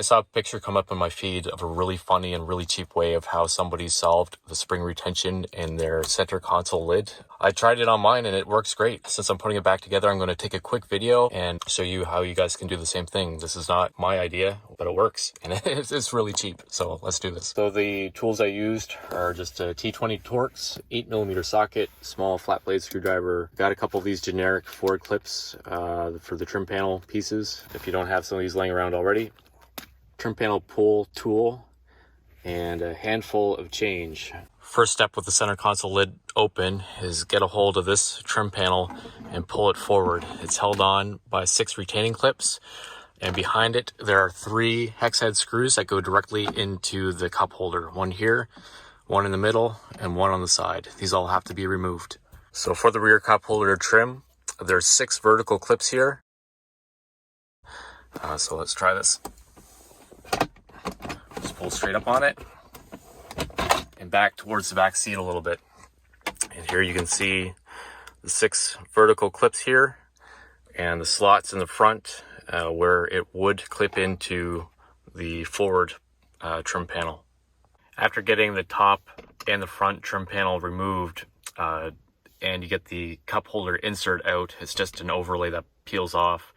I saw a picture come up in my feed of a really funny and really cheap way of how somebody solved the spring retention in their center console lid. I tried it on mine and it works great. Since I'm putting it back together, I'm going to take a quick video and show you how you guys can do the same thing. This is not my idea, but it works and it's really cheap. So let's do this. So the tools I used are just a T20 Torx, 8mm socket, small flat blade screwdriver. Got a couple of these generic Ford clips for the trim panel pieces. If you don't have some of these laying around already. Trim panel pull tool, and a handful of change. First step with the center console lid open is get a hold of this trim panel and pull it forward. It's held on by 6 retaining clips, and behind it there are 3 hex head screws that go directly into the cup holder. One here, one in the middle, and one on the side. These all have to be removed. So for the rear cup holder trim, there's 6 vertical clips here. So let's try this. Just pull straight up on it and back towards the back seat a little bit. And here you can see the 6 vertical clips here and the slots in the front where it would clip into the forward trim panel. After getting the top and the front trim panel removed and you get the cup holder insert out, it's just an overlay that peels off.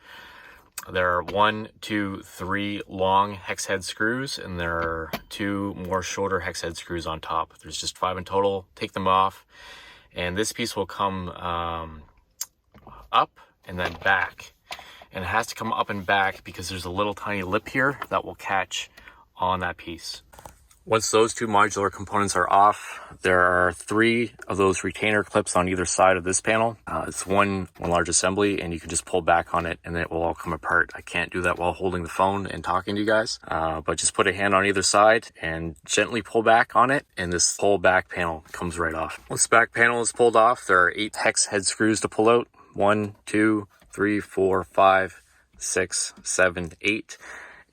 There are 1, 2, 3 long hex head screws, and there are 2 more shorter hex head screws on top. There's just 5 in total. Take them off, and this piece will come up and then back. And it has to come up and back because there's a little tiny lip here that will catch on that piece. Once those 2 modular components are off, there are 3 of those retainer clips on either side of this panel. It's one large assembly, and you can just pull back on it and it will all come apart. I can't do that while holding the phone and talking to you guys, but just put a hand on either side and gently pull back on it, and this whole back panel comes right off. Once the back panel is pulled off, there are 8 hex head screws to pull out. 1, 2, 3, 4, 5, 6, 7, 8.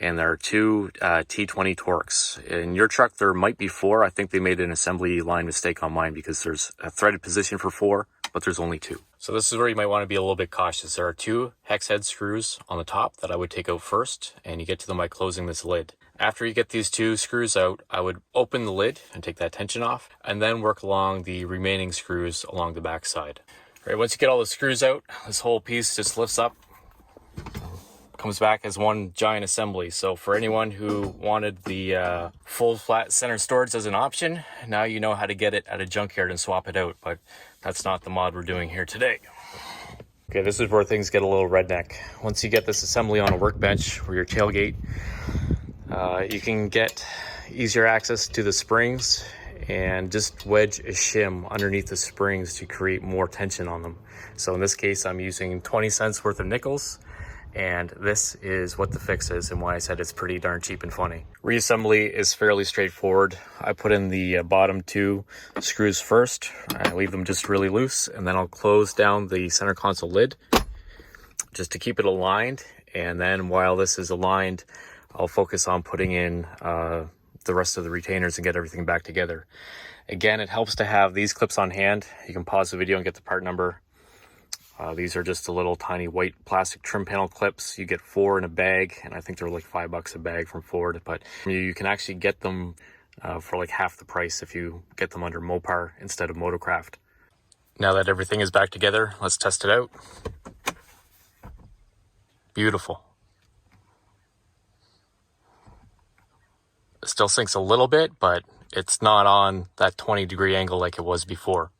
And there are 2 T20 Torx. In your truck, there might be 4. I think they made an assembly line mistake on mine because there's a threaded position for 4, but there's only 2. So this is where you might want to be a little bit cautious. There are 2 hex head screws on the top that I would take out first, and you get to them by closing this lid. After you get these 2 screws out, I would open the lid and take that tension off, and then work along the remaining screws along the back side. All right, once you get all the screws out, this whole piece just lifts up. Comes back as one giant assembly. So for anyone who wanted the full flat center storage as an option, now you know how to get it at a junkyard and swap it out, but that's not the mod we're doing here today. Okay, this is where things get a little redneck. Once you get this assembly on a workbench or your tailgate, you can get easier access to the springs and just wedge a shim underneath the springs to create more tension on them. So in this case, I'm using 20 cents worth of nickels. And this is what the fix is and why I said it's pretty darn cheap and funny. Reassembly is fairly straightforward. I put in the bottom 2 screws first. I leave them just really loose, and then I'll close down the center console lid just to keep it aligned. And then while this is aligned, I'll focus on putting in the rest of the retainers and get everything back together. Again, it helps to have these clips on hand. You can pause the video and get the part number. These are just a little tiny white plastic trim panel clips. You get 4 in a bag, and I think they're like $5 a bag from Ford, but you can actually get them for like half the price if you get them under Mopar instead of Motocraft. Now that everything is back together, let's test it out. Beautiful. It still sinks a little bit, but it's not on that 20-degree angle like it was before.